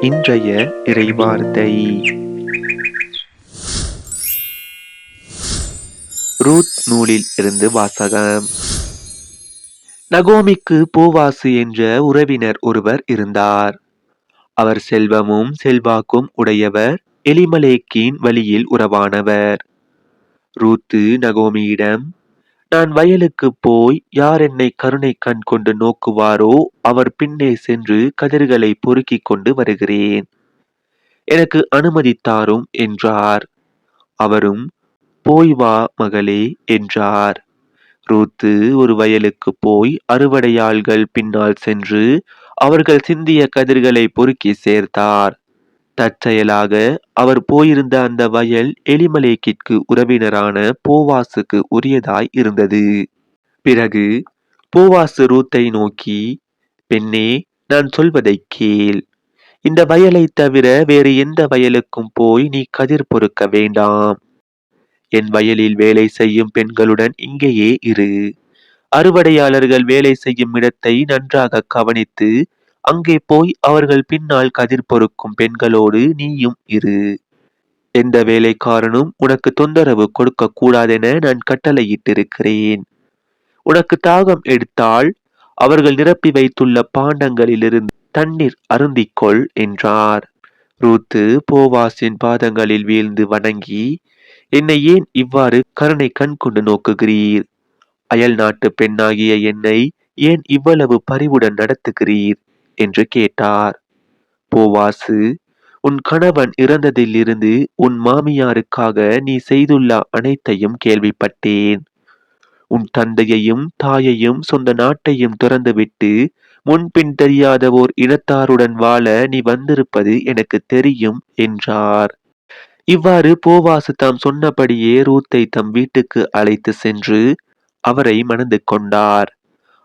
இன்றைய இறைவார்த்தை ரூத் நூலில் இருந்து வாசகம். நகோமிக்கு போவாசு என்ற உறவினர் ஒருவர் இருந்தார். அவர் செல்வமும் செல்வாக்கும் உடையவர், எலிமலேக்கின் வழியில் உறவானவர். ரூத்து நகோமியிடம், நான் வயலுக்கு போய் யார் என்னை கருணை கண் கொண்டு நோக்குவாரோ அவர் பின்னே சென்று கதிர்களை பொறுக்கிக் கொண்டு வருகிறேன், எனக்கு அனுமதி தாரும் என்றார். அவரும், போய் வா மகளே என்றார். ரூத்து ஒரு வயலுக்கு போய் அறுவடையாள்கள் பின்னால் சென்று அவர்கள் சிந்திய கதிர்களை பொறுக்கி சேர்த்தார். தற்செயலாக அவர் போயிருந்த அந்த வயல் எலிமலேக்கிற்கு உறவினரான போவாசுக்கு உரியதாய் இருந்தது. பிறகு போவாசு ரூத்தை நோக்கி, பெண்ணே, நான் சொல்வதை கேள். இந்த வயலை தவிர வேறு எந்த வயலுக்கும் போய் நீ கதிர் பொறுக்க வேண்டாம். என் வயலில் வேலை செய்யும் பெண்களுடன் இங்கேயே இரு. அறுவடையாளர்கள் வேலை செய்யும் இடத்தை நன்றாக கவனித்து அங்கே போய் அவர்கள் பின்னால் கதிர் பொறுக்கும் பெண்களோடு நீயும் இரு. எந்த வேலைக்காரனும் உனக்கு தொந்தரவு கொடுக்க கூடாதென நான் கட்டளையிட்டிருக்கிறேன். உனக்கு தாகம் எடுத்தால் அவர்கள் நிரப்பி வைத்துள்ள பாண்டங்களிலிருந்து தண்ணீர் அருந்திக்கொள் என்றார். ரூத்து போவாசின் பாதங்களில் வீழ்ந்து வணங்கி, என்னை ஏன் இவ்வாறு கருணை கண் கொண்டு நோக்குகிறீர்? அயல் நாட்டு பெண்ணாகிய என்னை ஏன் இவ்வளவு பரிவுடன் நடத்துகிறீர் என்று கேட்டார். போவாசு, உன் கணவன் இறந்ததிலிருந்து உன் மாமியாருக்காக நீ செய்துள்ள அனைத்தையும் கேள்விப்பட்டேன். உன் தந்தையையும் தாயையும் சொந்த நாட்டையும் துறந்துவிட்டு முன்பின் தெரியாத ஓர் இனத்தாருடன் வாழ நீ வந்திருப்பது எனக்கு தெரியும் என்றார். இவ்வாறு போவாசு தாம் சொன்னபடியே ரூத்தை தம் வீட்டுக்கு அழைத்து சென்று அவரை மணந்து கொண்டார்.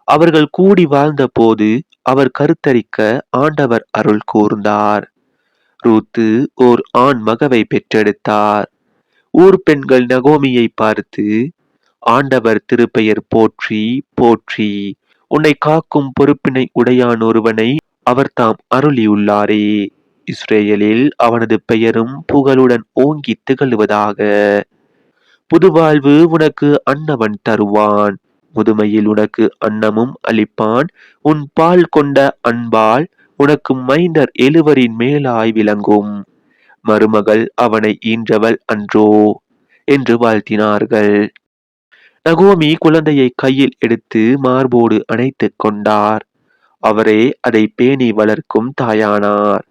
அவர்கள் கூடி வாழ்ந்த போது அவர் கருத்தரிக்க ஆண்டவர் அருள் கூர்ந்தார். ரூத்து ஓர் ஆண் மகவை பெற்றெடுத்தார். ஊர் பெண்கள் நகோமியை பார்த்து, ஆண்டவர் திருப்பெயர் போற்றி போற்றி, உன்னை காக்கும் பொறுப்பினை உடையான் ஒருவனை அவர் தாம் அருளியுள்ளாரே. இஸ்ரேலில் அவனது பெயரும் புகழுடன் ஓங்கி திகழ்வதாக. புதுவாழ்வு உனக்கு அன்னவன் தருவான். முதுமையில் உனக்கு அன்னமும் அளிப்பான். உன் பால் கொண்ட அன்பால் உனக்கு மைந்தர் 7 மேலாய் விளங்கும். மருமகள் அவனை ஈன்றவள் அன்றோ என்று வாழ்த்தினார்கள். நகோமி குழந்தையை கையில் எடுத்து மார்போடு அணைத்து கொண்டார். அவரே அதை பேணி வளர்க்கும் தாயானார்.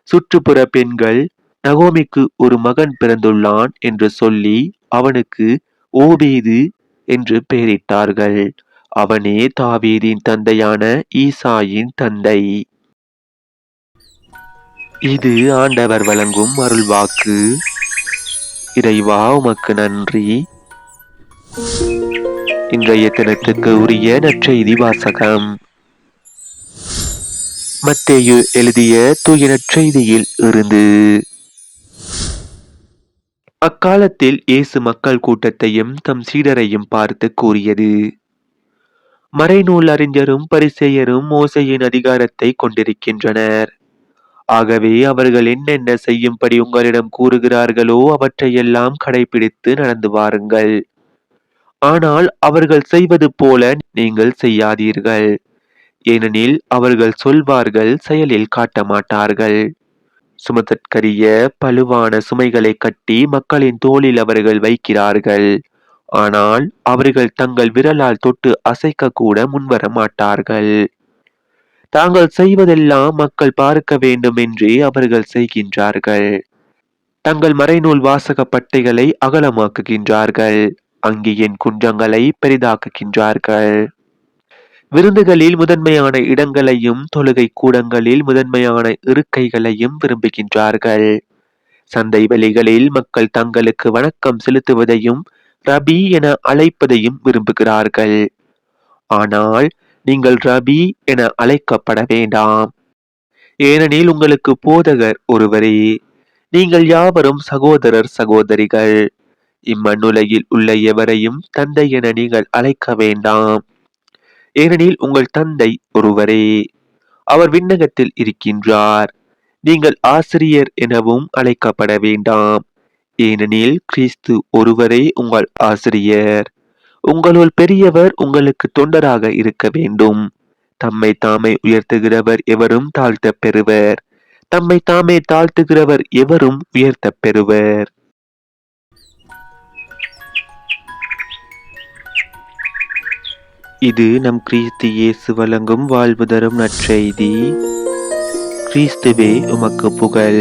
சுற்றுப்புற பெண்கள், நகோமிக்கு ஒரு மகன் பிறந்துள்ளான் என்று சொல்லி அவனுக்கு ஓபேது என்று பெயரிட்டார்கள். அவனே தாவீதின் தந்தையான ஈசாயின் தந்தை. இது ஆண்டவர் வழங்கும் அருள்வாக்கு. இறைவா, உமக்கு நன்றி. இன்றைய தினத்துக்கு உரிய நற்செய்தி வாசகம். மத்தேயு எழுதிய தூய நற்செய்தியில் இருந்து. அக்காலத்தில் இயேசு மக்கள் கூட்டத்தையும் தம் சீடரையும் பார்த்து கூறியது, மறைநூல் அறிஞரும் பரிசேயரும் மோசேயின் அதிகாரத்தை கொண்டிருக்கின்றனர். ஆகவே அவர்கள் என்னென்ன செய்யும்படி உங்களிடம் கூறுகிறார்களோ அவற்றையெல்லாம் கடைபிடித்து நடந்து வாருங்கள். ஆனால் அவர்கள் செய்வது போல நீங்கள் செய்யாதீர்கள். ஏனெனில் அவர்கள் சொல்வார்கள், செயலில் காட்ட மாட்டார்கள். சுமத்தற்கரிய பழுவான சுமைகளை கட்டி மக்களின் தோளில் அவர்கள் வைக்கிறார்கள். ஆனால் அவர்கள் தங்கள் விரலால் தொட்டு அசைக்க கூட முன்வர மாட்டார்கள். தாங்கள் செய்வதெல்லாம் மக்கள் பார்க்க வேண்டும் என்றே அவர்கள் செய்கின்றார்கள். தங்கள் மறைநூல் வாசக பட்டைகளை அகலமாக்குகின்றார்கள். அங்கியின் குன்றங்களை பெரிதாக்குகின்றார்கள். விருந்துகளில் முதன்மையான இடங்களையும் தொழுகை கூடங்களில் முதன்மையான இருக்கைகளையும் விரும்புகின்றார்கள். சந்தை வெளிகளில் மக்கள் தங்களுக்கு வணக்கம் செலுத்துவதையும் ரபி என அழைப்பதையும் விரும்புகிறார்கள். ஆனால் நீங்கள் ரபி என அழைக்கப்பட வேண்டாம். ஏனெனில் உங்களுக்கு போதகர் ஒருவரே. நீங்கள் யாவரும் சகோதரர் சகோதரிகள். இம்மண்ணுலகில் உள்ள எவரையும் தந்தை என நீங்கள் அழைக்க வேண்டாம். ஏனெனில் உங்கள் தந்தை ஒருவரே. அவர் விண்ணகத்தில் இருக்கின்றார். நீங்கள் ஆசிரியர் எனவும் அழைக்கப்பட வேண்டாம், ஏனெனில் கிறிஸ்து ஒருவரே உங்கள் ஆசிரியர். உங்களுள் பெரியவர் உங்களுக்கு தொண்டராக இருக்க வேண்டும். தம்மை தாமே உயர்த்துகிறவர் எவரும் தாழ்த்தப் பெறுவர், தம்மை தாமே தாழ்த்துகிறவர் எவரும் உயர்த்தப் பெறுவர். இது நம் கிறிஸ்து இயேசு வழங்கும் வாழ்வு தரும் நற்செய்தி. கிறிஸ்துவே உமக்கு புகழ்.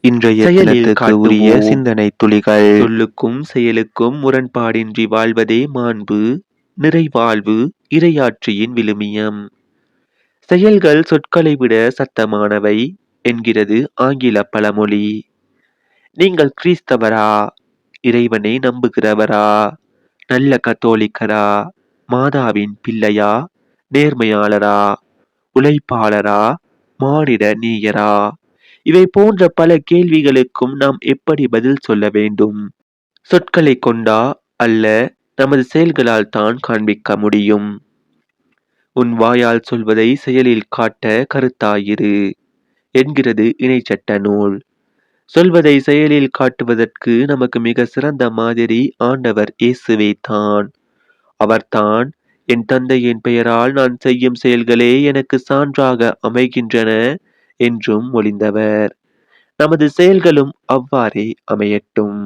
இன்றைய தினத்துக்கு உரிய சிந்தனை துளிகள். சொல்லுக்கும் செயலுக்கும் முரண்பாடின்றி வாழ்வதே மாண்பு, நிறைவாழ்வு, இறையாட்சியின் விழுமியம். செயல்கள் சொற்களை விட சத்தமானவை என்கிறது ஆங்கில பழமொழி. நீங்கள் கிறிஸ்தவரா? இறைவனை நம்புகிறவரா? நல்ல கத்தோலிக்கரா? மாதாவின் பிள்ளையா? நேர்மையாளரா? உழைப்பாளரா? மானிட நேயரா? இவை போன்ற பல கேள்விகளுக்கும் நாம் எப்படி பதில் சொல்ல வேண்டும்? சொற்களை கொண்டா அல்ல, நமது செயல்களால் தான் காண்பிக்க முடியும். உன் வாயால் சொல்வதை செயலில் காட்ட கருத்தாயிரு என்கிறது இணைச்சட்ட நூல். சொல்வதை செயலில் காட்டுவதற்கு நமக்கு மிக சிறந்த மாதிரி ஆண்டவர் இயேசுவே தான். அவர்தான் என் தந்தையின் பெயரால் நான் செய்யும் செயல்களே எனக்கு சான்றாக அமைகின்றன என்றும் மொழிந்தவர். நமது செயல்களும் அவ்வாறே அமையட்டும்.